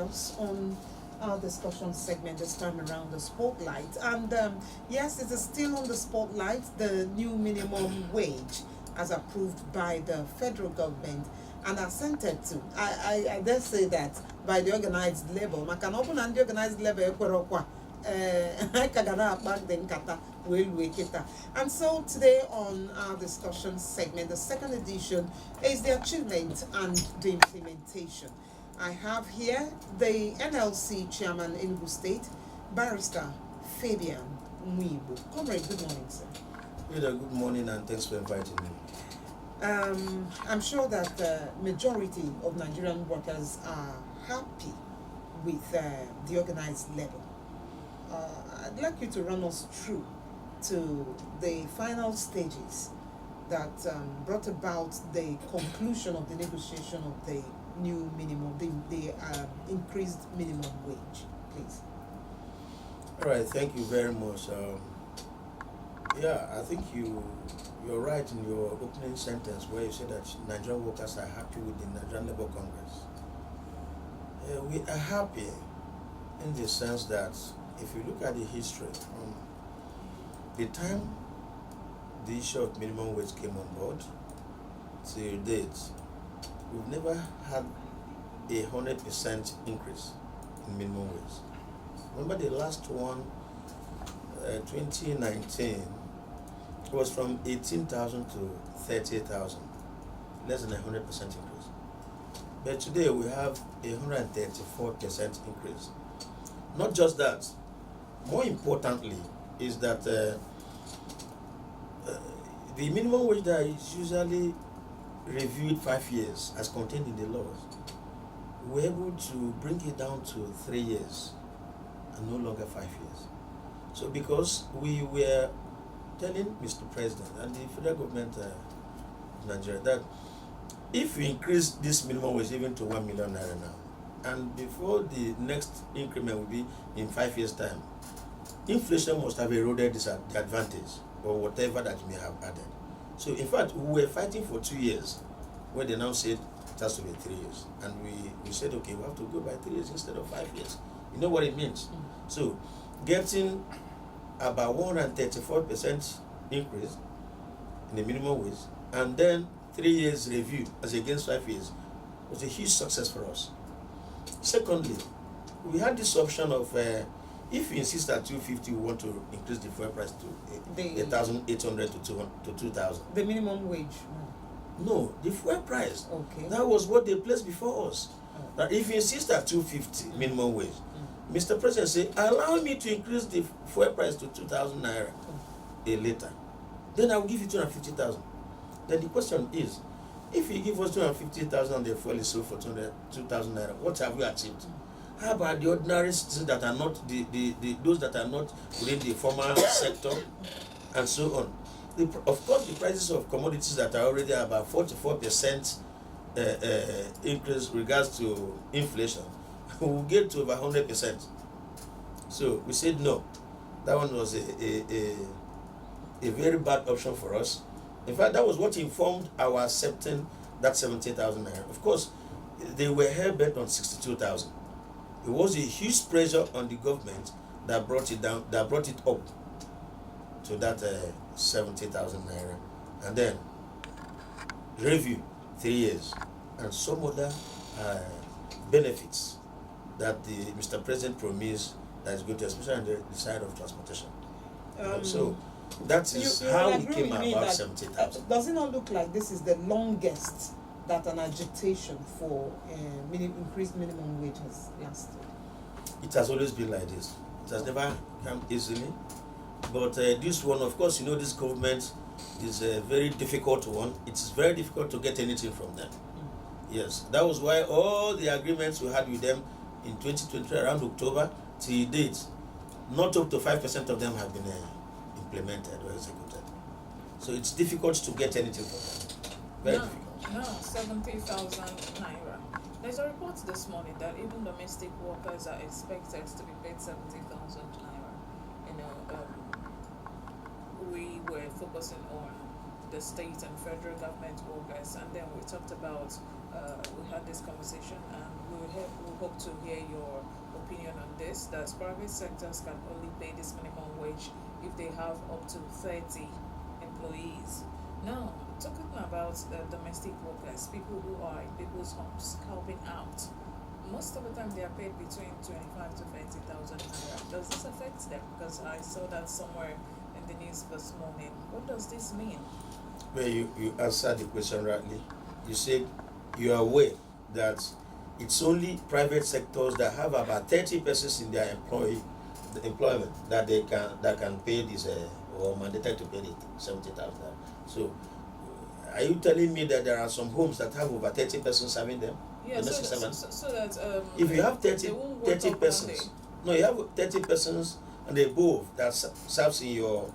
us on our discussion segment this time around, the spotlight. And yes, it is still on the spotlight, the new minimum wage as approved by the federal government and assented to. I dare say that by the organized level. Maka open and the organized level ekwerokwa kagana akpak the nkata will wake it up. And so today on our discussion segment, the second edition is the achievement and the implementation. I have here the NLC chairman in Enugu State, Barrister Fabian Mwibo. Comrade, good morning, sir. Good morning, and thanks for inviting me. I'm sure that the majority of Nigerian workers are happy with the organized level. I'd like you to run us through to the final stages that brought about the conclusion of the negotiation of the new minimum, the increased minimum wage, please. All right, thank you very much. I think you're right in your opening sentence where you said that Nigerian workers are happy with the Nigerian Labour Congress. We are happy in the sense that if you look at the history, from the time the issue of minimum wage came on board till date, we've never had 100% increase in minimum wage. Remember the last one, 2019, it was from 18,000 to 30,000, less than 100% increase. But today we have 134% increase. Not just that, more importantly is that the minimum wage that is usually reviewed 5 years as contained in the laws, we're able to bring it down to 3 years and no longer 5 years. So because we were telling Mr. President and the federal government of Nigeria that if we increase this minimum wage even to 1 million naira now, and before the next increment will be in 5 years' time, inflation must have eroded the advantage or whatever that you may have added. So in fact, we were fighting for 2 years when they now said it has to be 3 years. And we said, okay, we have to go by 3 years instead of 5 years. You know what it means? So getting about 134% increase in the minimum wage and then 3 years review as against 5 years was a huge success for us. Secondly, we had this option of if you insist at 250, we want to increase the fuel price to 1,800 to 2,000. The minimum wage? No, the fuel price. Okay. That was what they placed before us. That if you insist at 250 minimum wage, Mr. President said, allow me to increase the fuel price to 2,000 naira a litre. Then I will give you 250,000. Then the question is, if you give us 250,000 and the fuel is sold for 2,000 naira, what have we achieved? How about the ordinary citizens that are not those that are not within the formal sector and so on? Of course, the prices of commodities that are already about 44% increase regards to inflation will get to over 100%. So we said no. That one was a very bad option for us. In fact, that was what informed our accepting that 70,000 naira. Of course, they were hell-bent on 62,000. It was a huge pressure on the government that brought it down, that brought it up to that 70,000 naira. And then review 3 years and some other benefits that the Mr. President promised that is going to, especially on the side of transportation. So that is how we came about 70,000. Does it not look like this is the longest that an agitation for increased minimum wage has lasted? It has always been like this. It has never come easily. But this one, of course, this government is a very difficult one. It's very difficult to get anything from them. Yes, that was why all the agreements we had with them in 2023 around October till date, not up to 5% of them have been implemented or executed. So it's difficult to get anything from them. Very difficult. No, 70,000 naira. There's a report this morning that even domestic workers are expected to be paid 70,000 naira. We were focusing on the state and federal government workers, and then we talked about we had this conversation, and we hope to hear your opinion on this. That private sectors can only pay this minimum wage if they have up to 30 employees. Now, talking about domestic workers, people who are in people's homes helping out, most of the time they are paid between 25 to 30,000 naira. Does this affect them? Because I saw that somewhere in the news this morning. What does this mean? Well, you answered the question rightly. You said you are aware that it's only private sectors that have about 30 persons in their employment that can pay this or mandated to pay the 70,000. So, are you telling me that there are some homes that have over 30 persons having them? Yeah, so that if you have 30 they won't work up persons, no, you have 30 persons and above that serves in your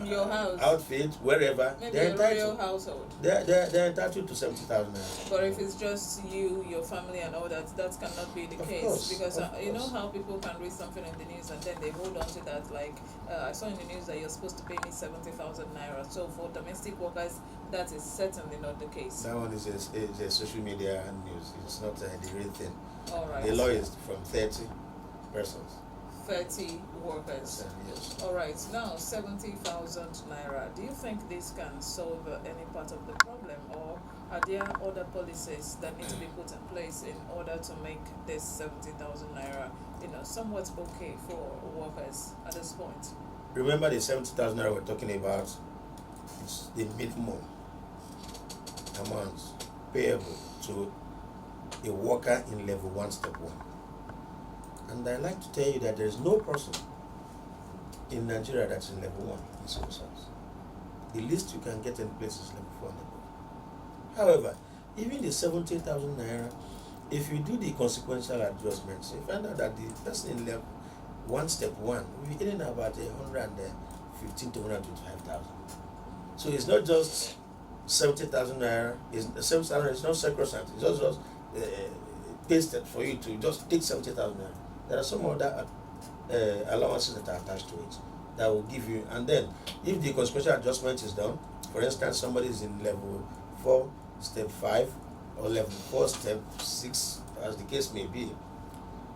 your house, outfit, wherever, maybe they're a royal entitled. household. They're entitled to 70,000 naira. But if it's just you, your family, and all that, that cannot be the Of case. course, Because of you know course. how people can read something in the news and then they hold on to that. Like I saw in the news that you're supposed to pay me 70,000 naira. So for domestic workers, that is certainly not the case. That one is a social media news. It's not the real thing. All right. The law is from 30 persons. 30 workers. Yes. All right. Now 70,000 naira. Do you think this can solve any part of the problem, or are there other policies that need to be put in place in order to make this 70,000 naira, somewhat okay for workers at this point? Remember the 70,000 naira we're talking about. It's the minimum amount payable to a worker in level 1, step 1. And I like to tell you that there is no person in Nigeria that's in level 1 in civil service. The least you can get in place is level 4 and above. However, even the 70,000 naira, if you do the consequential adjustments, you find out that the person in level 1, step 1 will be earning about 115 to 125,000. So it's not just 70,000 naira. It's 70,000 naira. It's not sacrosanct. It's just pasted for you to just take 70,000 naira. There are some other allowances that are attached to it that will give you. And then, if the consequential adjustment is done, for instance, somebody is in level 4, step 5, or level 4, step 6, as the case may be,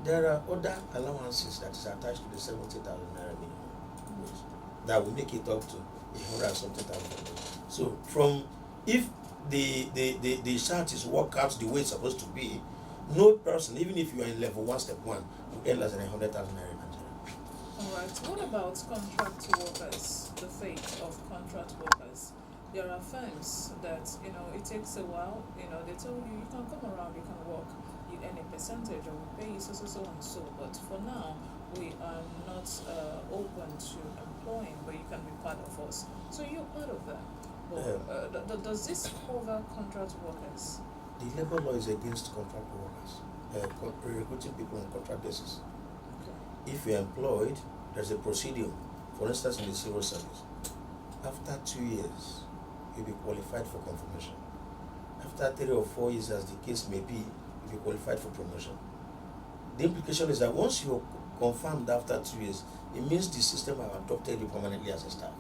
there are other allowances that is attached to the 70,000 naira minimum wage that will make it up to 100 something thousand. So if the chart is worked out the way it's supposed to be, no person, even if you are in level 1, step 1, will earn less than 100,000 naira in Nigeria. Alright, what about contract workers, the fate of contract workers? There are firms that, it takes a while, they tell you can come around, you can work, you earn a percentage, or we pay you so and so, but for now, we are not open to employing, but you can be part of us. So you're part of that. But does this cover contract workers? The labor law is against contract workers, recruiting people on contract basis. Okay. If you're employed, there's a procedure. For instance, in the civil service, after 2 years, you'll be qualified for confirmation. After 3 or 4 years, as the case may be, you'll be qualified for promotion. The implication is that once you're confirmed after 2 years, it means the system have adopted you permanently as a staff.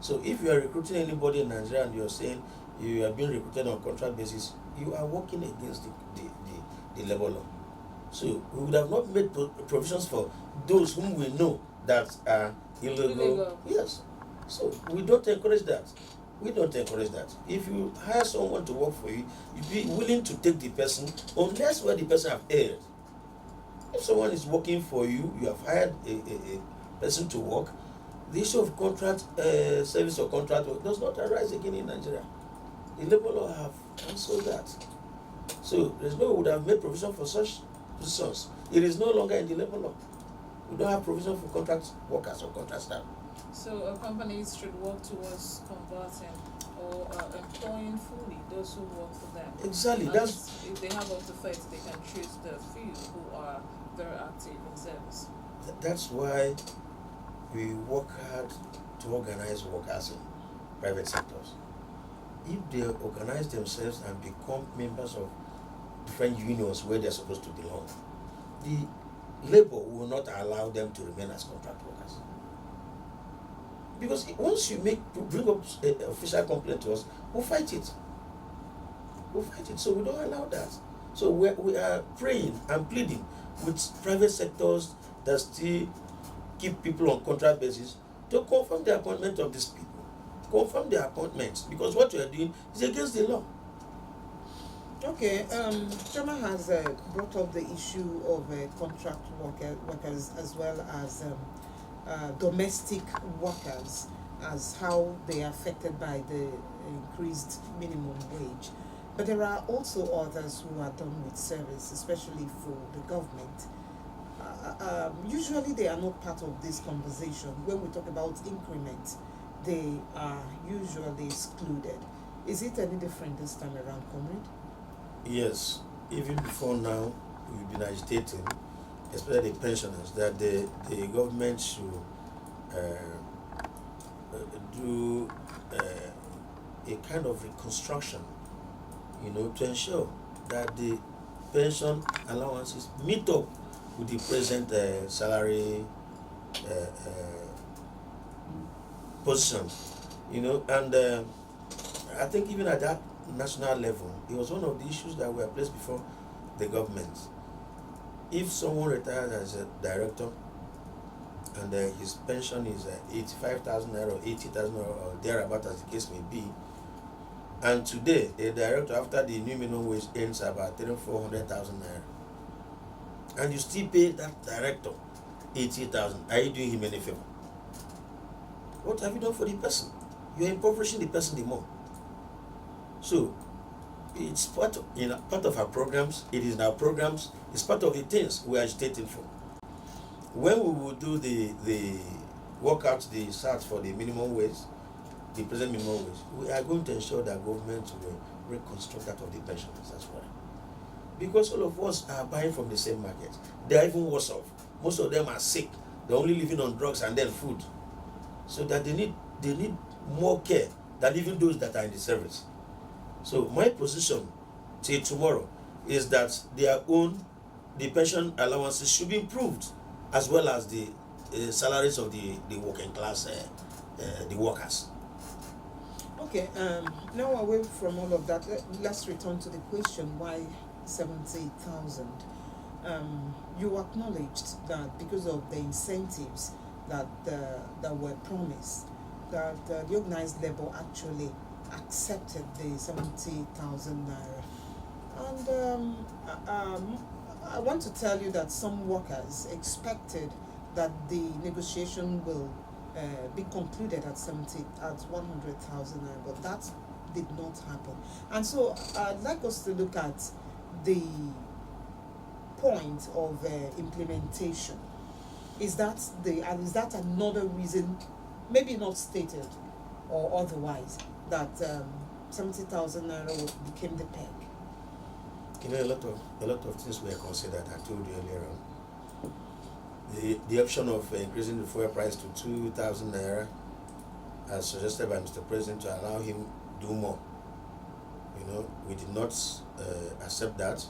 So if you are recruiting anybody in Nigeria and you're saying you are being recruited on contract basis, you are working against the labor law. So we would have not made provisions for those whom we know that are illegal. Yes. So we don't encourage that. We don't encourage that. If you hire someone to work for you, you be willing to take the person unless where the person have erred. If someone is working for you, you have hired a person to work, the issue of contract service or contract work does not arise again in Nigeria. The labor law have cancelled that. So there's no would have made provision for such positions. It is no longer in the labor law. We don't have provision for contract workers or contract staff. So companies should work towards converting or employing fully those who work for them. Exactly. And That's if they have up to 30, they can choose the few who are very active in service. that's why we work hard to organize workers in private sectors. If they organize themselves and become members of different unions where they're supposed to belong, the labor will not allow them to remain as contract workers. Because once you bring up an official complaint to us, we'll fight it. we'll fight it. So we don't allow that. So we are praying and pleading with private sectors that still keep people on contract basis to confirm the appointment of these people. Confirm the appointments, because what you are doing is against the law. Okay, Chama has brought up the issue of contract workers as well as domestic workers, as how they are affected by the increased minimum wage. But there are also others who are done with service, especially for the government. Usually they are not part of this conversation. When we talk about increment, they are usually excluded. Is it any different this time around, comrade? Yes, even before now, we've been agitating, especially the pensioners, that the government should do a kind of reconstruction, to ensure that the pension allowances meet up with the present salary position, and I think even at that national level, it was one of the issues that were placed before the government. If someone retires as a director and his pension is 85,000 naira or 80,000 or thereabout, as the case may be, and today a director after the new minimum wage earns about 400,000 naira, and you still pay that director 80,000, are you doing him any favor? What have you done for the person? You're impoverishing the person the more. So it's part of our programs. It is in our programs. It's part of the things we are agitating for. When we will do the work out the search for the minimum wage, the present minimum wage, we are going to ensure that government will reconstruct that of the pensioners as well. Because all of us are buying from the same market. They are even worse off. Most of them are sick. They're only living on drugs and then food. So that they need more care than even those that are in the service. So my position till tomorrow is that the pension allowances should be improved, as well as the salaries of the working class, the workers. Okay, now away from all of that, let's return to the question, why 70,000? You acknowledged that because of the incentives that were promised, that the organized labor actually accepted the 70,000 naira. And I want to tell you that some workers expected that the negotiation will be concluded at 100,000 naira, but that did not happen. And so I'd like us to look at the point of implementation. Is that another reason, maybe not stated or otherwise, that 70,000 naira became the peg? A lot of things were considered. I told you earlier on. The option of increasing the fuel price to 2,000 naira, as suggested by Mr. President, to allow him do more. We did not accept that.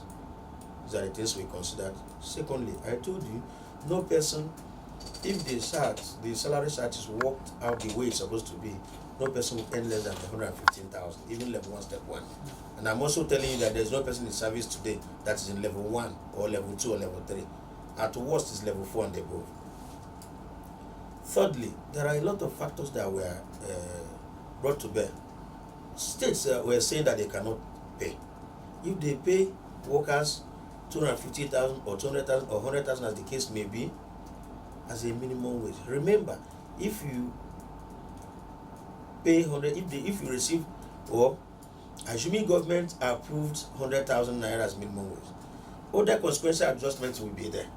These are the things we considered. Secondly, I told you, no person, if the salary search is worked out the way it's supposed to be, no person will earn less than 115,000, even level 1, step 1. And I'm also telling you that there's no person in service today that is in level 1 or level 2 or level 3. At worst is level 4 and above. Thirdly, there are a lot of factors that were brought to bear. States were saying that they cannot pay. If they pay workers 250,000 or 200,000 or 100,000, as the case may be, as a minimum wage. Remember, if you pay 100, if you receive, or assuming government approved 100,000 naira as minimum wage, other consequential adjustments will be there,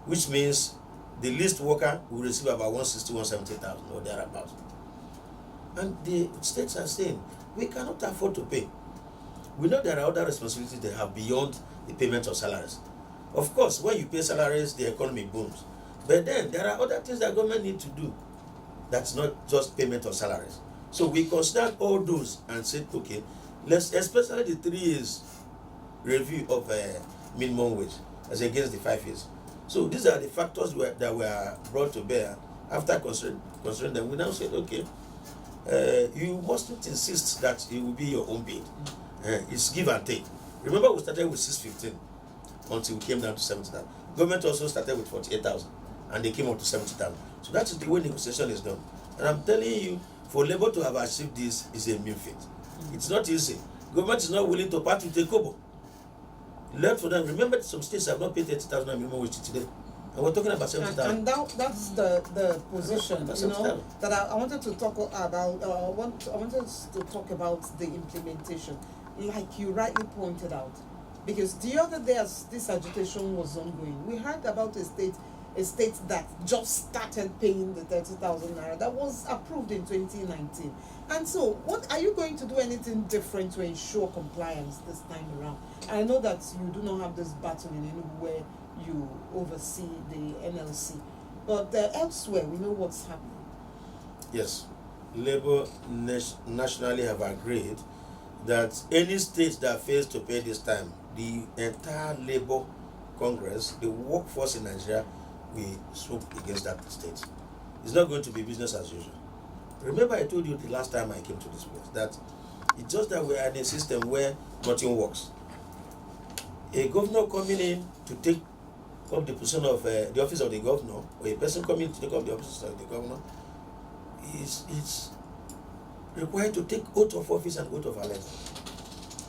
which means the least worker will receive about 160, 170,000 or thereabouts. And the states are saying, we cannot afford to pay. We know there are other responsibilities they have beyond the payment of salaries. Of course, when you pay salaries, the economy booms. But then there are other things that government need to do. That's not just payment of salaries. So we considered all those and said, okay, let's, especially the 3 years review of minimum wage as against the 5 years. So these are the factors that were brought to bear. After considering them, we now said, okay, you mustn't insist that it will be your own bid. It's give and take. Remember, we started with 615 until we came down to 70,000. Government also started with 48,000 and they came up to 70,000. So that is the way negotiation is done. And I'm telling you, for Labour to have achieved this is a mean feat. It's not easy. Government is not willing to part with a kobo. Left for them. Remember, some states have not paid 30,000 minimum wage today. And we're talking about 70,000. And that's the position, that I wanted to talk about. I wanted to talk about the implementation, like you rightly pointed out, because the other day as this agitation was ongoing, we heard about a state that just started paying the 30,000 naira that was approved in 2019. And so, what are you going to do anything different to ensure compliance this time around? I know that you do not have this battle in Enugu where you oversee the NLC, but elsewhere we know what's happening. Yes, Labour nationally have agreed that any state that fails to pay this time, the entire Labour Congress, the workforce in Nigeria, will swoop against that state. It's not going to be business as usual. Remember, I told you the last time I came to this place that it's just that we are in a system where nothing works. A governor coming in to take up the position of the office of the governor, or a person coming to take up the office of the governor, is required to take oath of office and oath of allegiance.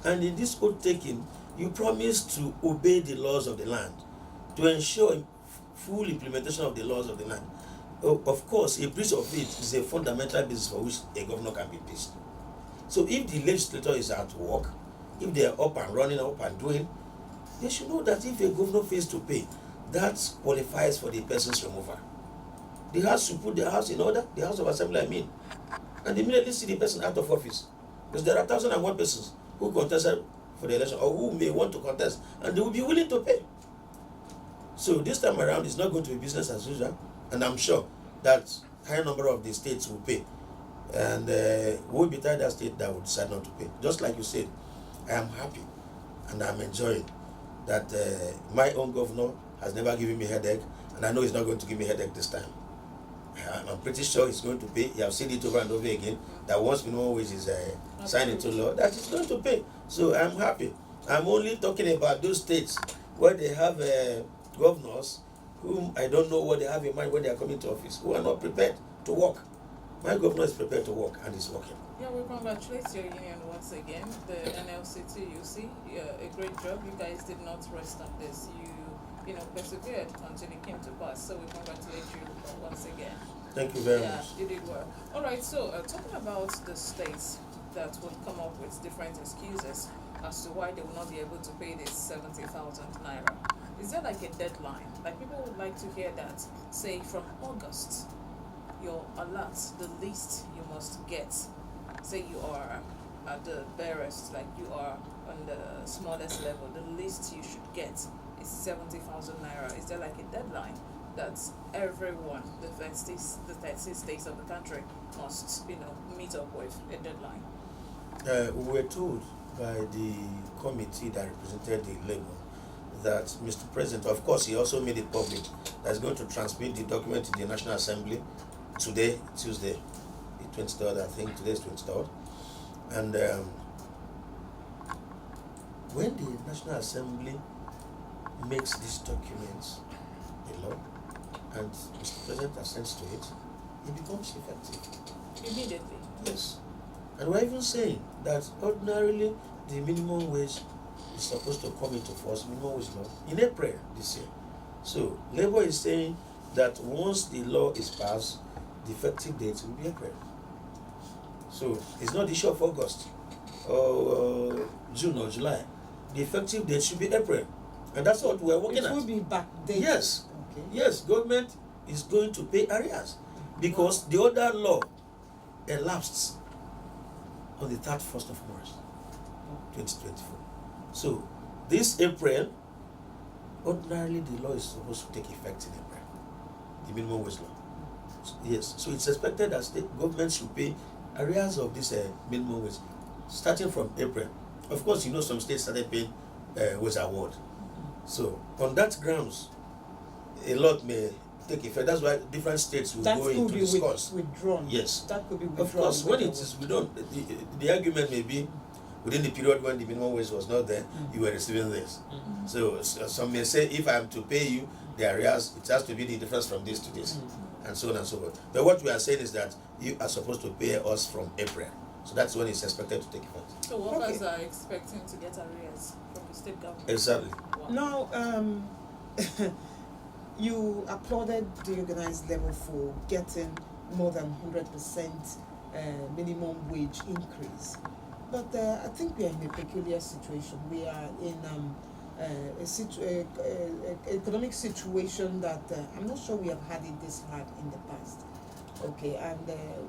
And in this oath taking, you promise to obey the laws of the land, to ensure full implementation of the laws of the land. Of course, a breach of it is a fundamental basis for which a governor can be impeached. So if the legislature is at work, if they are up and running, up and doing, they should know that if a governor fails to pay, that qualifies for the person's removal. The House should put the House in order, the House of Assembly, and immediately see the person out of office. Because there are 1,001 persons who contested for the election or who may want to contest, and they will be willing to pay. So this time around, it's not going to be business as usual, and I'm sure that higher number of the states will pay. And we'll be that state that will decide not to pay. Just like you said, I am happy and I'm enjoying that my own governor has never given me headache, and I know he's not going to give me headache this time. I'm pretty sure he's going to pay. You have seen it over and over again that once minimum wage is signed into law, that he's going to pay. So I'm happy. I'm only talking about those states where they have governors whom I don't know what they have in mind when they are coming to office, who are not prepared to work. My governor is prepared to work and is working. Yeah, we congratulate your union once again, the NLCT. You see, a great job. You guys did not rest on this. You persevered until it came to pass. So we congratulate you once again. Thank you very much. Yeah, you did well. All right. So talking about the states that would come up with different excuses as to why they will not be able to pay this 70,000 naira. Is there like a deadline? Like people would like to hear that. Say from August, your alert, the least you must get. Say you are at the barest, like you are on the smallest level, the least you should get is 70,000 naira. Is there like a deadline that everyone, the 30 states of the country must, meet up with a deadline? We were told by the committee that represented the Labour that Mr. President, of course, he also made it public, that he's going to transmit the document to the National Assembly today, Tuesday, the 23rd, I think today is 23rd. And when the National Assembly makes these documents a law and Mr. President assents to it, it becomes effective. Immediately? Yes. And we're even saying that ordinarily the minimum wage is supposed to come into force, minimum wage law, in April this year. So Labour is saying that once the law is passed, the effective date will be April. So it's not the issue of August or June or July. The effective date should be April. And that's what we're working at. It will be backdated. Yes. Okay. Yes, government is going to pay arrears because the other law elapsed on the 31st of March 2024. So this April, ordinarily the law is supposed to take effect in April, the minimum wage law. Yes, so it's expected that state governments should pay arrears of this minimum wage starting from April. Of course, some states started paying wage award. So on that grounds, a lot may take effect. That's why different states will go into discuss. Withdrawn. Yes. That could be withdrawn. Of course, when it is withdrawn, the argument may be within the period when the minimum wage was not there, you were receiving this. So some may say, if I'm to pay you the arrears, it has to be the difference from this to this, and so on and so forth. But what we are saying is that you are supposed to pay us from April. So that's when it's expected to take effect. So workers are expecting to get arrears from the state government. Exactly. Wow. Now, you applauded the organized level for getting more than 100% minimum wage increase. But I think we are in a peculiar situation. We are in economic situation that I'm not sure we have had it this hard in the past. Okay, and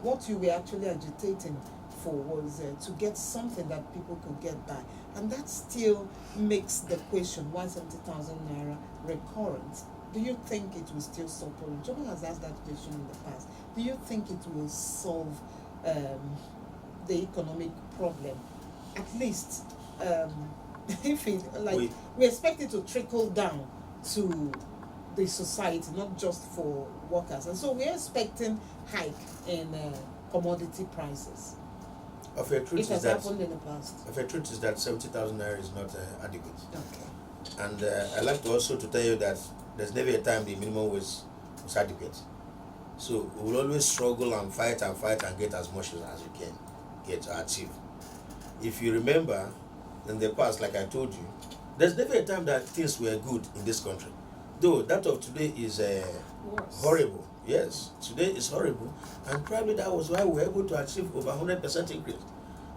what you were actually agitating for was to get something that people could get by. And that still makes the question, 170,000 naira recurrent. Do you think it will still solve problem? John has asked that question in the past. Do you think it will solve the economic problem? At least, if it, like, we expect it to trickle down to the society, not just for workers. And so we're expecting hike in commodity prices. Of a truth It has is that happened in the past. of a truth is that 70,000 naira is not adequate. Okay. And I like to also to tell you that there's never a time the minimum wage was adequate. So we will always struggle and fight and get as much as you can get to achieve. If you remember, in the past, like I told you, there's never a time that things were good in this country. Though that of today is horrible. Yes, today is horrible, and probably that was why we were able to achieve over 100% increase.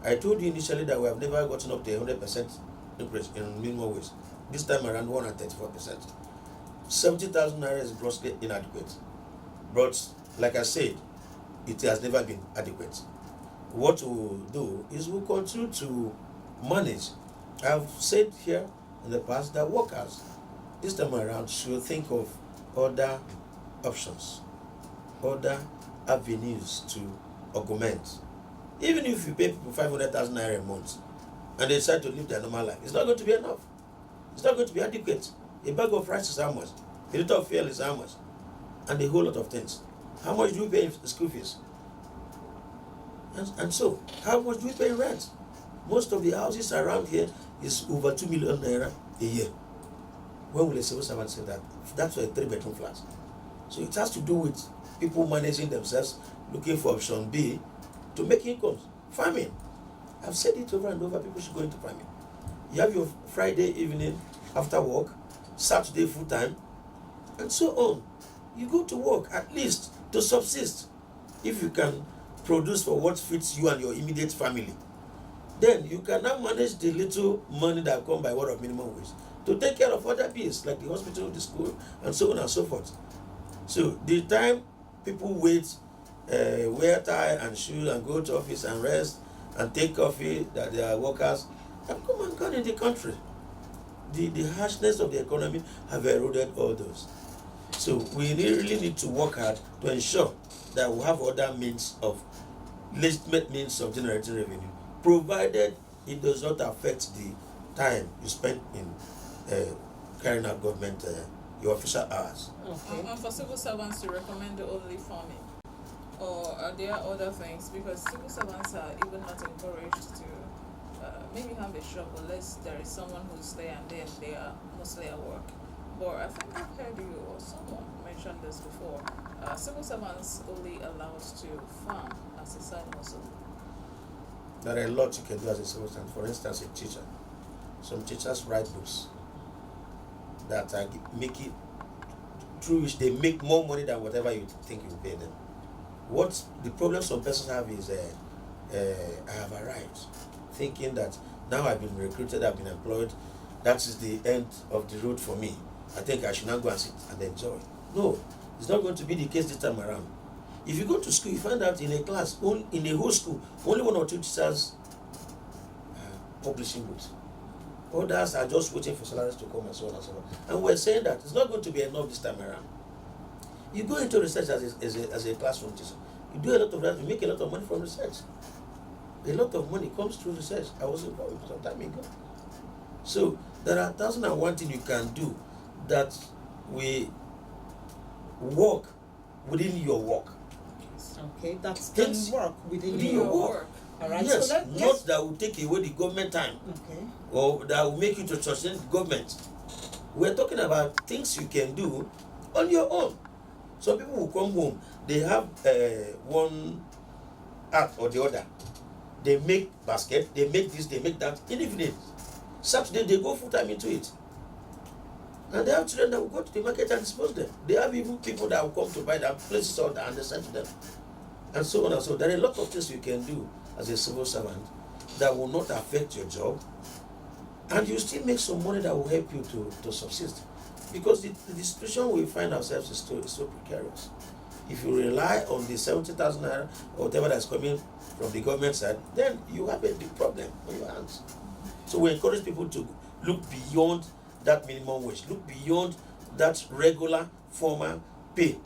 I told you initially that we have never gotten up to 100% increase in minimum wage. This time around 134%. 70,000 naira is grossly inadequate. But like I said, it has never been adequate. What we'll do is we'll continue to manage. I've said here in the past that workers this time around should think of other options, other avenues to augment. Even if you pay people 500,000 naira a month and they decide to live their normal life, it's not going to be enough. It's not going to be adequate. A bag of rice is how much? A liter of fuel is how much? And a whole lot of things. How much do we pay in school fees? And so, how much do we pay in rent? Most of the houses around here is over 2 million naira a year. When will a civil servant say that? That's for a 3-bedroom flat. So it has to do with people managing themselves, looking for option B to make incomes. Farming. I've said it over and over, people should go into farming. You have your Friday evening after work, Saturday full time, and so on. You go to work at least to subsist. If you can produce for what fits you and your immediate family, then you can now manage the little money that come by word of minimum wage to take care of other bills like the hospital, the school, and so on and so forth. So the time people wait, wear tie and shoes and go to office and rest and take coffee, that they are workers, have come and gone in the country. The harshness of the economy have eroded all those. So we really need to work hard to ensure that we have other means of legitimate means of generating revenue, provided it does not affect the time you spend in carrying out government your official hours. Okay. And for civil servants to recommend only farming, or are there other things? Because civil servants are even not encouraged to maybe have a shop unless there is someone who's there and then they are mostly at work. But I think I've heard you or someone mention this before. Civil servants only allowed to farm as a side hustle. There are a lot you can do as a civil servant. For instance, a teacher. Some teachers write books that make it through which they make more money than whatever you think you pay them. What the problem some persons have is I have arrived thinking that now I've been recruited, I've been employed, that is the end of the road for me. I think I should now go and sit and enjoy. No, it's not going to be the case this time around. If you go to school, you find out in a class, in a whole school, only 1 or 2 teachers publishing books. Others are just waiting for salaries to come and so on and so on. And we're saying that it's not going to be enough this time around. You go into research as a classroom teacher. You do a lot of that, you make a lot of money from research. A lot of money comes through research. I was involved some time ago. So there are 1,001 things you can do that we work within your work. Okay, that can work within your work. All right. Yes, So not let's. that will take away the government time Okay. or that will make you to trust the government. We're talking about things you can do on your own. Some people will come home, they have one act or the other. They make basket, they make this, they make that. In the evening, Saturday, they go full time into it. And they have children that will go to the market and dispose them. They have even people that will come to buy their places order and they send to them. And so on and so on. There are a lot of things you can do as a civil servant that will not affect your job. And you still make some money that will help you to subsist. Because the situation we find ourselves is so precarious. If you rely on the 70,000 naira or whatever that's coming from the government side, then you have a big problem on your hands. So we encourage people to look beyond that minimum wage, look beyond that regular formal pay,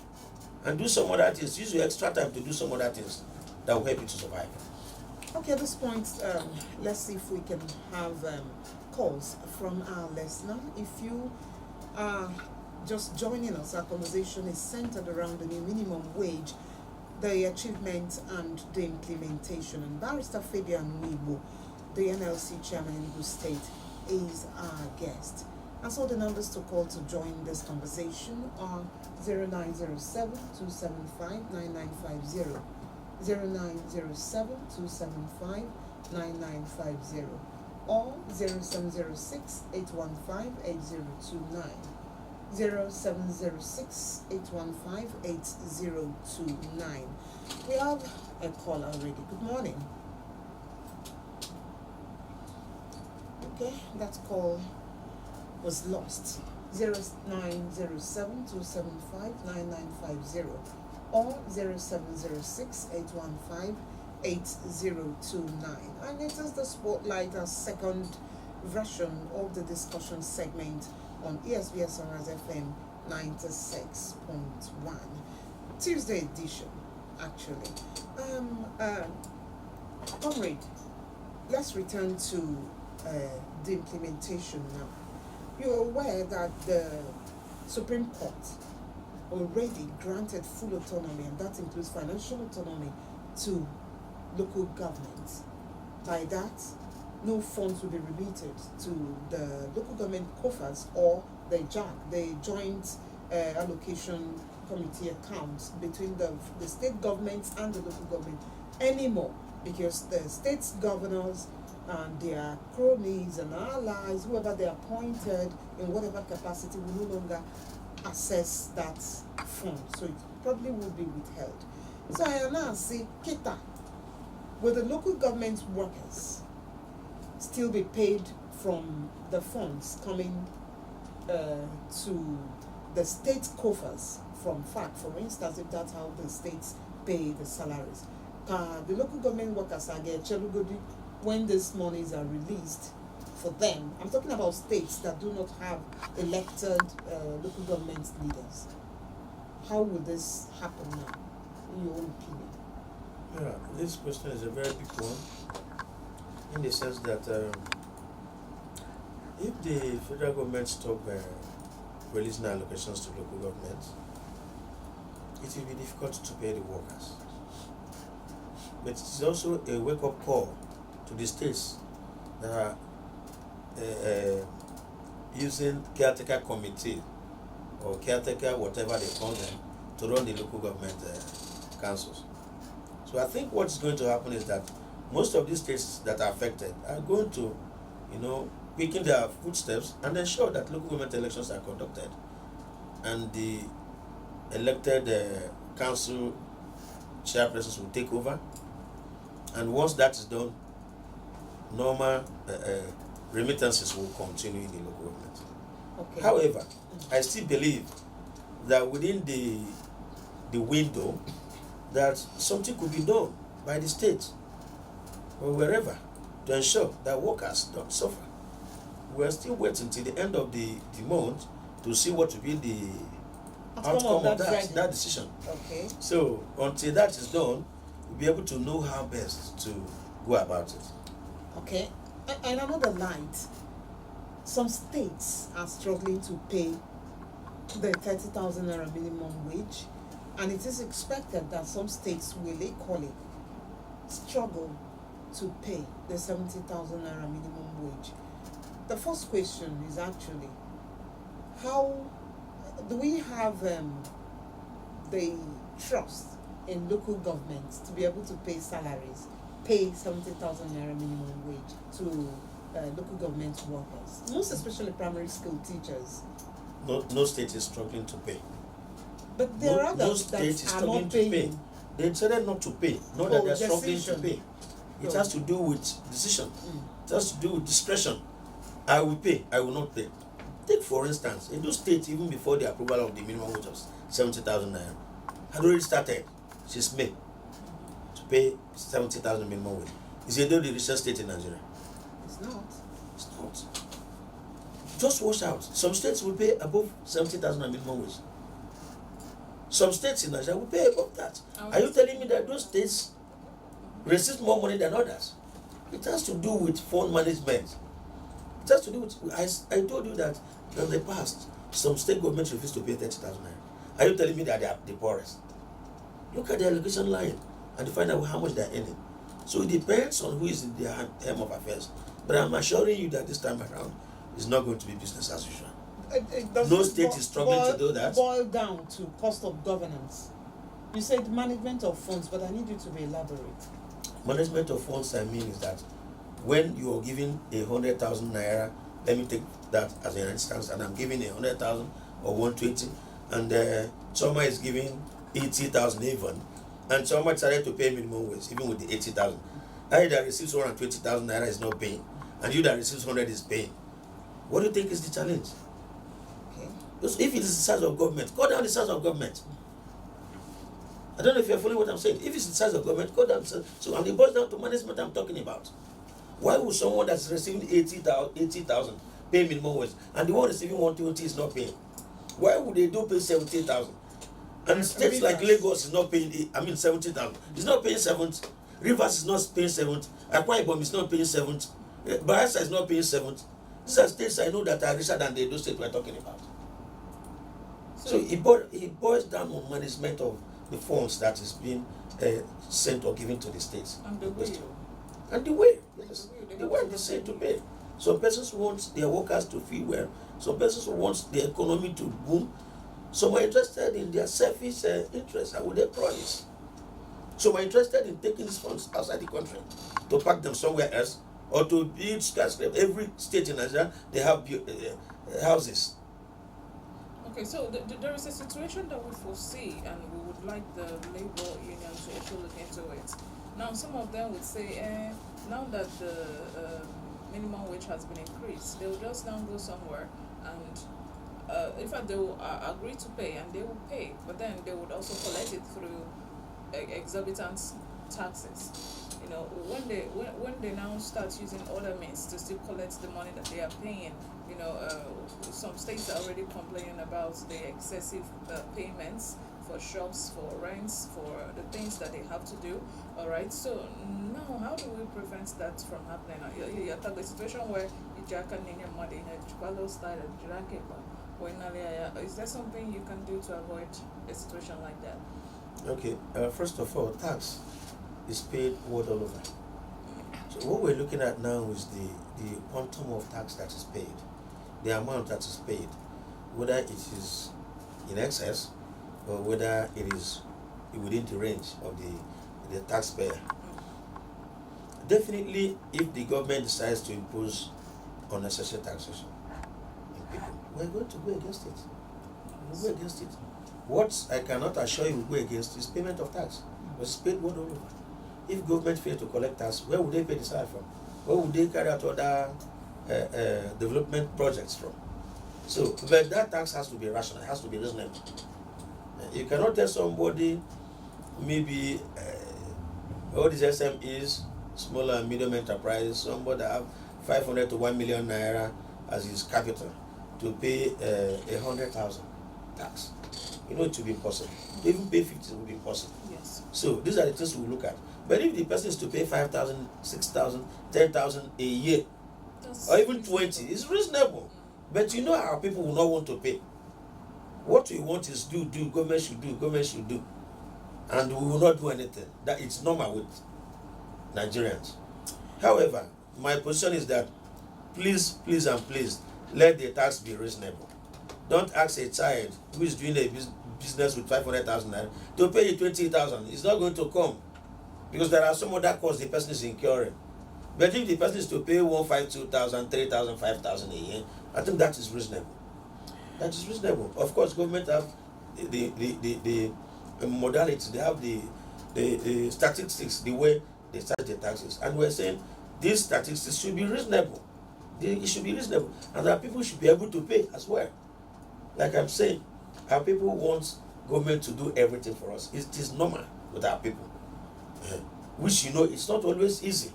and do some other things. Use your extra time to do some other things that will help you to survive. Okay, at this point, let's see if we can have calls from our listener. If you are just joining us, our conversation is centered around the new minimum wage, the achievement and the implementation. And Barrister Fabian Wibo, the NLC chairman in Enugu State, is our guest. And so the numbers to call to join this conversation are 0907-275-9950, 0907-275-9950, or 0706-815-8029, 0706-815-8029. We have a call already. Good morning. Okay, that call was lost. 0907-275-9950 or 0706-815-8029. And it is the Spotlight, our second version of the discussion segment on ESBS Sunrise FM 96.1. Tuesday edition, actually. Comrade, let's return to the implementation now. You're aware that the Supreme Court already granted full autonomy, and that includes financial autonomy, to local governments. By that, no funds will be remitted to the local government coffers or the JAC, the Joint Allocation Committee accounts between the state governments and the local government anymore, because the state governors and their cronies and allies, whoever they appointed in whatever capacity, will no longer access that fund. So it probably will be withheld. So I now say, Kita, will the local government workers still be paid from the funds coming to the state coffers from FAC, for instance, if that's how the states pay the salaries? The local government workers are getting chelugodi when these monies are released for them. I'm talking about states that do not have elected local government leaders. How will this happen now, in your own opinion? Yeah, this question is a very big one, in the sense that if the federal government stop releasing allocations to local governments, it will be difficult to pay the workers. But it is also a wake-up call to the states that are using caretaker committee or caretaker, whatever they call them, to run the local government councils. So I think what's going to happen is that most of these states that are affected are going to, quicken their footsteps and ensure that local government elections are conducted, and the elected council chairpersons will take over. And once that is done, normal remittances will continue in the local government. Okay. However, I still believe that within the window, that something could be done by the state or wherever to ensure that workers don't suffer. We are still waiting till the end of the month to see what will be the outcome of that decision. Okay. So until that is done, we'll be able to know how best to go about it. Okay. And another light, some states are struggling to pay the 30,000 naira minimum wage, and it is expected that some states will equally struggle to pay the 70,000 naira minimum wage, the first question is actually, how do we have the trust in local governments to be able to pay salaries, pay 70,000 naira minimum wage to local government workers, most especially primary school teachers? No state is struggling to pay. But there are No others state is that are struggling not to pay. paying. They decided not to pay, not that Oh, they're struggling to decision. pay. It Oh. has to do with decision. Mm. It has to do with discretion. I will pay, I will not pay. Take for instance, Edo State, even before the approval of the minimum wage of 70,000 naira, had already started since May to pay 70,000 minimum wage. Is Edo the richest state in Nigeria? It's not. It's not. Just watch out. Some states will pay above 70,000 minimum wage. Some states in Nigeria will pay above that. Are you telling me that those states receive more money than others? It has to do with fund management. It has to do with, I told you that in the past, some state governments refused to pay 30,000 naira. Are you telling me that they are the poorest? Look at the allocation line and find out how much they are earning. So it depends on who is in their helm of affairs. But I'm assuring you that this time around, it's not going to be business as usual. No state is struggling to do that. Boil down to cost of governance. You said management of funds, but I need you to elaborate. Management of funds, I mean, is that when you are giving 100,000 naira, let me take that as an instance, and I'm giving 100,000 or 120, and someone is giving 80,000 even, and someone decided to pay minimum wage, even with the 80,000. I that receives 120,000 naira is not paying, and you that receives 100 is paying. What do you think is the challenge? Okay. Because if it is the size of government, go down the size of government. I don't know if you're following what I'm saying. If it's the size of government, go down. So, and it boils down to management I'm talking about. Why would someone that's receiving 80,000 pay minimum wage, and the one receiving 120 is not paying? Why would they do pay 70,000? And states like Lagos is not paying, 70,000. It's not paying 70. Rivers is not paying 70. Akwa Ibom is not paying 70. Bayelsa is not paying 70. These are states I know that are richer than the those states we're talking about. So it boils down on management of the funds that is being sent or given to the states. And the way. And the way, yes. The way they say to pay. Some persons want their workers to feel well. Some persons want the economy to boom. Some are interested in their selfish interests and with their promise. Some are interested in taking these funds outside the country to pack them somewhere else or to build skyscrapers. Every state in Nigeria, they have houses. Okay, so there is a situation that we foresee, and we would like the labor union to also look into it. Now, some of them would say, now that the minimum wage has been increased, they will just now go somewhere and, in fact, they will agree to pay, and they will pay, but then they would also collect it through exorbitant taxes. You know, when they now start using other means to still collect the money that they are paying, you know, some states are already complaining about the excessive payments for shops, for rents, for the things that they have to do. All right. So now, how do we prevent that from happening? You're talking a situation where you jack and money in a style is there something you can do to avoid a situation like that? Okay. First of all, tax is paid world all over. So what we're looking at now is the quantum of tax that is paid, the amount that is paid, whether it is in excess or whether it is within the range of the taxpayer. Definitely, if the government decides to impose unnecessary taxation on people, we're going to go against it. We'll go against it. What I cannot assure you will go against is payment of tax. It's paid world all over. If government fail to collect tax, where would they pay the salary from? Where would they carry out other development projects from? So, but that tax has to be rational, it has to be reasonable. You cannot tell somebody, maybe all these SMEs, small and medium enterprises, somebody that have 500 to 1 million naira as his capital, to pay 100,000 tax. You know, it will be impossible. Even pay 50 will be impossible. Yes. So these are the things we look at. But if the person is to pay 5,000, 6,000, 10,000 a year, or even 20, it's reasonable. But you know our people will not want to pay. What we want is do, government should do. And we will not do anything. That it's normal with Nigerians. However, my position is that please, please, and please, let the tax be reasonable. Don't ask a child who is doing a business with 500,000 naira to pay you 20,000. It's not going to come, because there are some other costs the person is incurring. But if the person is to pay 152,000, 3,000, 5,000 a year, I think that is reasonable. That is reasonable. Of course, government have the modality, they have the statistics, the way they charge the taxes, and we're saying these statistics should be reasonable. It should be reasonable, and that people should be able to pay as well. Like I'm saying, our people want government to do everything for us. It is normal with our people, which it's not always easy.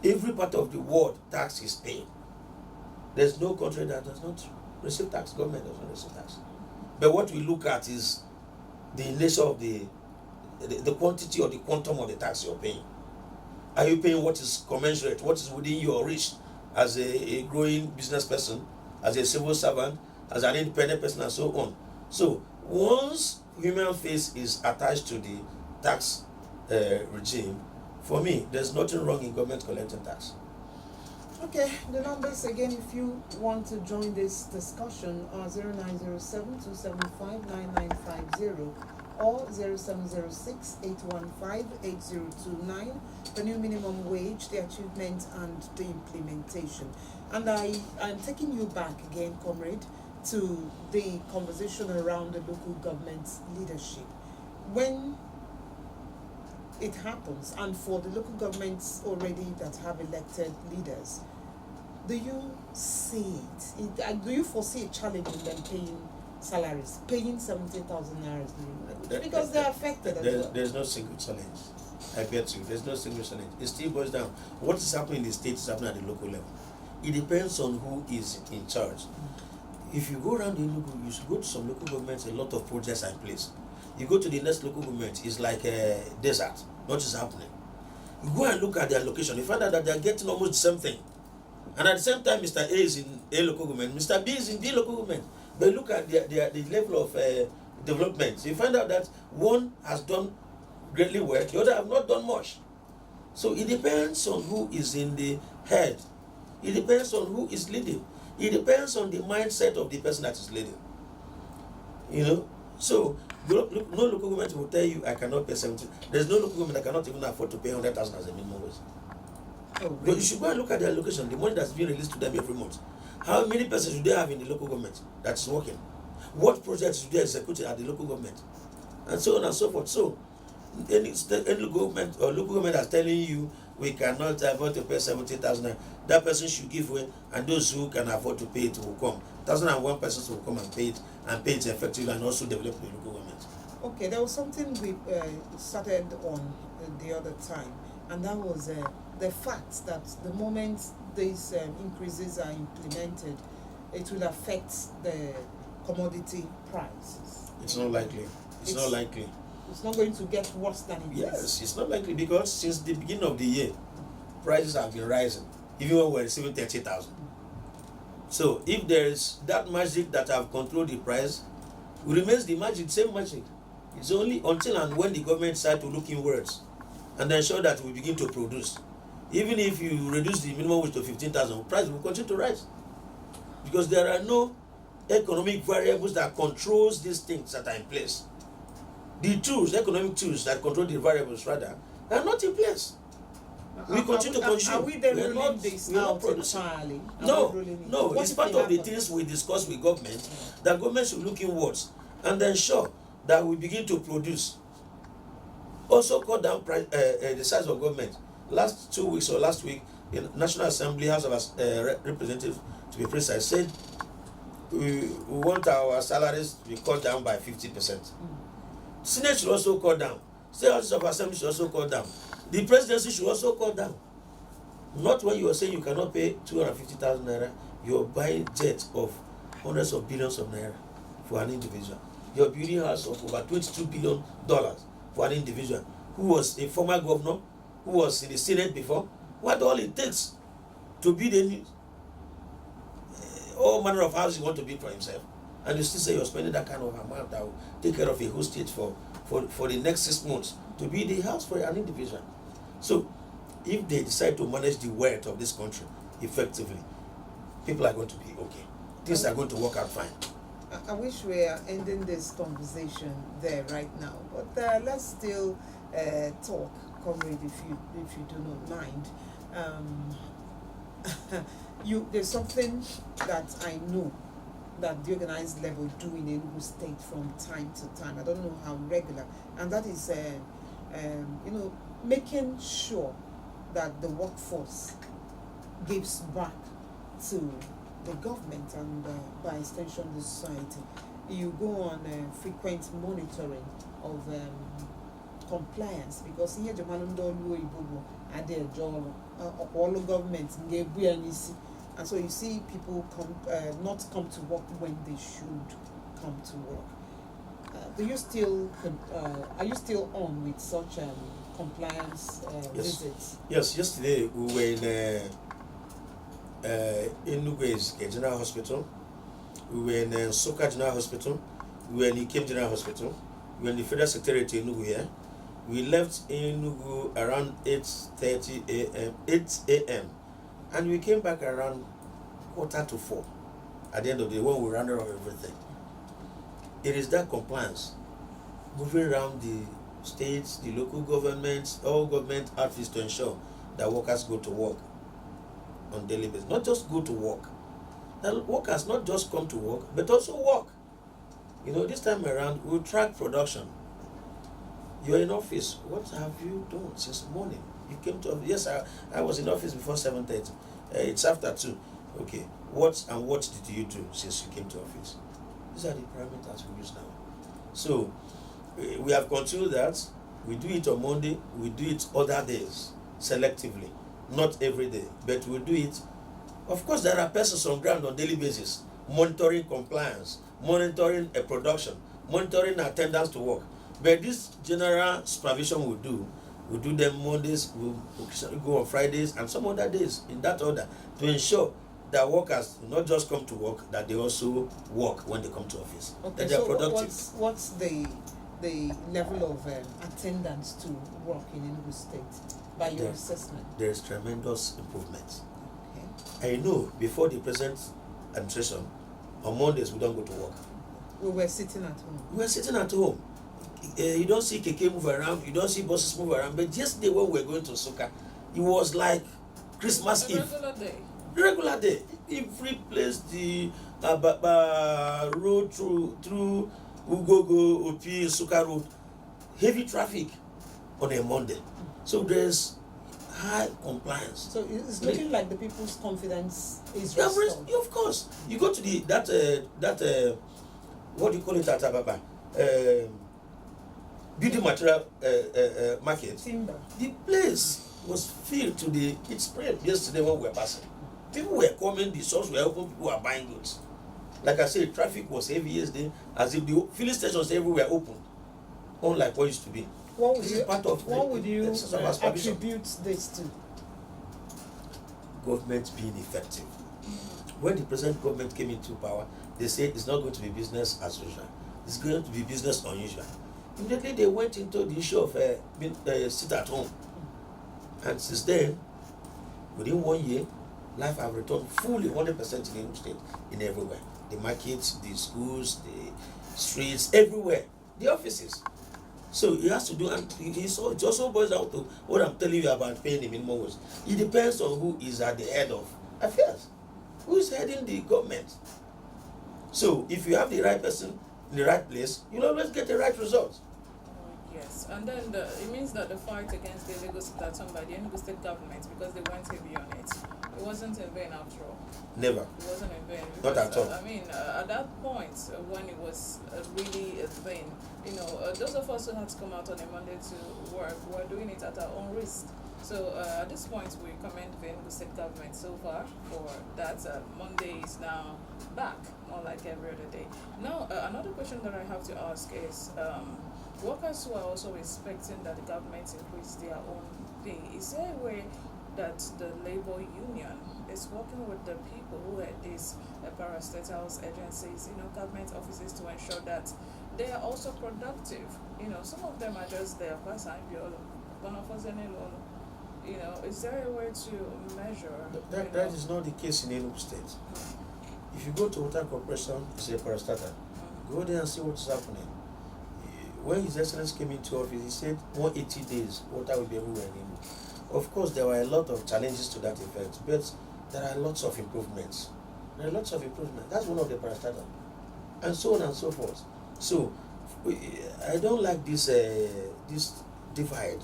Every part of the world, tax is paid. There's no country that does not receive tax. Government does not receive tax. But what we look at is the nature of the quantity or the quantum of the tax you're paying. Are you paying what is commensurate, what is within your reach as a growing business person, as a civil servant, as an independent person, and so on? So once human face is attached to the tax regime, for me, there's nothing wrong in government collecting tax. Okay, the numbers again, if you want to join this discussion, are 0907-275-9950 or 0706-815-8029, the new minimum wage, the achievement and the implementation. And I'm taking you back again, comrade, to the conversation around the local government leadership. When it happens, and for the local governments already that have elected leaders, do you see it? Do you foresee a challenge in them paying salaries, paying 70,000 naira? Because they're affected as well. There's no single challenge. I bet you, there's no single challenge. It still boils down. What is happening in the state is happening at the local level. It depends on who is in charge. If you go around the local, you should go to some local governments, a lot of projects are in place. You go to the next local government, it's like a desert. What is happening? You go and look at their location, you find out that they are getting almost the same thing. And at the same time, Mr. A is in A local government, Mr. B is in B local government. But look at the level of development. You find out that one has done greatly well, the other have not done much. So it depends on who is in the head. It depends on who is leading. It depends on the mindset of the person that is leading. So no local government will tell you I cannot pay 70. There's no local government that cannot even afford to pay 100,000 as a minimum wage. Oh, really? But you should go and look at their allocation, the money that's being released to them every month. How many persons do they have in the local government that is working? What projects do they execute at the local government? And so on and so forth. So any local government or local government that's telling you we cannot afford to pay 70,000, that person should give way, and those who can afford to pay it will come. 1,001 persons will come and pay it effectively, and also develop the local government. Okay, there was something we started on the other time, and that was the fact that the moment these increases are implemented, it will affect the commodity prices. It's not likely. It's not likely. It's not going to get worse than it is. Yes, it's not likely, because since the beginning of the year, prices have been rising, even when we're receiving 30,000. So if there is that magic that have controlled the price, it remains the magic, same magic. It's only until and when the government start to look inwards and ensure that we begin to produce. Even if you reduce the minimum wage to 15,000, price will continue to rise, because there are no economic variables that controls these things that are in place. The tools, economic tools that control the variables rather, are not in place. We continue to consume. Are we then ruling this out entirely? No. It's part of the things we discuss with government, that government should look inwards and ensure that we begin to produce. Also cut down the size of government. Last 2 weeks or last week, the National Assembly, House of Representatives, to be precise, said we want our salaries to be cut down by 50%. Senate should also cut down. State House of Assembly should also cut down. The presidency should also cut down. Not when you are saying you cannot pay 250,000 naira, you are buying jets of hundreds of billions of naira for an individual. You are building a house of over $22 billion for an individual who was a former governor, who was in the Senate before. What all it takes to build all manner of houses you want to build for himself. And you still say you're spending that kind of amount that will take care of a whole state for the next 6 months to build a house for an individual. So if they decide to manage the wealth of this country effectively, people are going to be okay. Things are going to work out fine. I wish we are ending this conversation there right now, but let's still talk, comrade, if you do not mind. There's something that I know that the organized level do in Enugu State from time to time. I don't know how regular, and that is, making sure that the workforce gives back to the government and by extension the society. You go on frequent monitoring of compliance, because here the Malundolu Ibubu are there, all the government and so you see people not come to work when they should come to work. Are you still on with such compliance visits? Yes, yesterday we were in Enugu's General Hospital. We were in Soka General Hospital. We were in Ikem General Hospital. We were in the Federal Secretariat in Enugu here. We left Enugu around 8 a.m. and we came back around 3:45 at the end of the day when we ran around everything. It is that compliance, moving around the states, the local governments, all government outfits to ensure that workers go to work on daily basis. Not just go to work. That workers not just come to work, but also work. This time around, we'll track production. You're in office. What have you done since morning? You came to office. Yes, I was in office before 7:30. It's after 2. Okay. What did you do since you came to office? These are the parameters we use now. So, we have continued that. We do it on Monday. We do it other days, selectively. Not every day, but we do it. Of course, there are persons on ground on daily basis, monitoring compliance, monitoring a production, monitoring attendance to work. But this general supervision we do them Mondays, we go on Fridays, and some other days in that order to ensure that workers not just come to work, that they also work when they come to office. Okay, that they are so productive. what's the level of attendance to work in Enugu State by your assessment? There is tremendous improvement. Okay. I know before the present administration, on Mondays we don't go to work. We were sitting at home. We were sitting at home. You don't see keke move around, you don't see buses move around. But yesterday when we were going to Soka, it was like Christmas Eve. Regular day. Every place, the road through Ugogo, Opi, Soka road, heavy traffic on a Monday. So there's high compliance. So it's looking like the people's confidence is restored. Of course. You go to that what do you call it at Ababa? Building material market. Timber. The place was filled to it spread yesterday when we were passing. People were coming, the shops were open, people were buying goods. Like I said, traffic was heavy yesterday, as if the filling stations everywhere open, unlike what used to be. What would you attribute this to? Government being effective. When the present government came into power, they said it's not going to be business as usual. It's going to be business unusual. Immediately they went into the issue of sit at home. And since then, within 1 year, life have returned fully 100% in the state, in everywhere. The markets, the schools, the streets, everywhere. The offices. So he has to do, and it also boils down to what I'm telling you about paying the minimum wage. It depends on who is at the head of affairs, who is heading the government. So if you have the right person in the right place, you'll always get the right result. Yes, and then it means that the fight against the illegal sit-at-home by the Enugu State government, because they went heavy on it, it wasn't in vain after all. Never. It wasn't in vain. Not at all. At that point, when it was really a thing, those of us who had to come out on a Monday to work were doing it at our own risk. So at this point, we commend the Enugu State government so far for that. Monday is now back, not like every other day. Now, another question that I have to ask is, workers who are also expecting that the government increase their own pay, is there a way that the labor union is working with the people who are these parastatals agencies, government offices, to ensure that they are also productive? Some of them are just there, is there a way to measure? That is not the case in Enugu State. If you go to Water Corporation, it's a parastatal. Go there and see what's happening. When His Excellency came into office, he said 180 days, water will be everywhere in Enugu. Of course, there were a lot of challenges to that effect, but there are lots of improvements. That's one of the parastatal. And so on and so forth. So, I don't like this divide,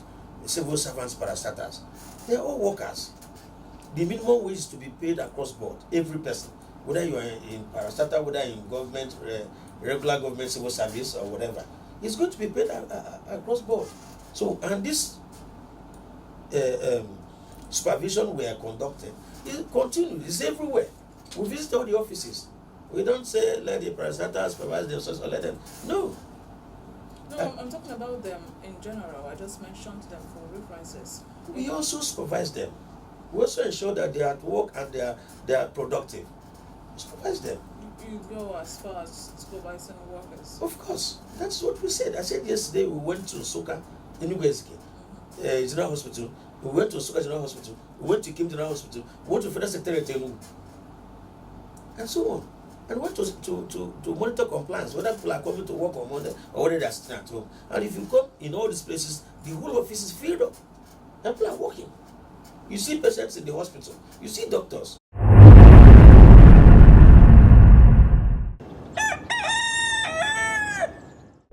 civil servants, parastatals. They're all workers. The minimum wage is to be paid across board, every person, whether you are in parastatal, whether in government, regular government civil service or whatever, it's going to be paid across board. So, and this supervision we are conducting, it continues, it's everywhere. We visit all the offices. We don't say let the parastatals supervise themselves or let them. No. No, I'm talking about them in general. I just mentioned them for references. We also supervise them. We also ensure that they are at work and they are productive. We supervise them. You go as far as supervising workers. Of course, that's what we said. I said yesterday we went to Soka, Enugu General Hospital. We went to Soka General Hospital. We went to Kim General Hospital. We went to Federal Secretariat Enugu, and so on. And went to monitor compliance, whether people are coming to work on Monday or whether they are sitting at home. And if you come in all these places, the whole office is filled up. And people are working. You see patients in the hospital. You see doctors.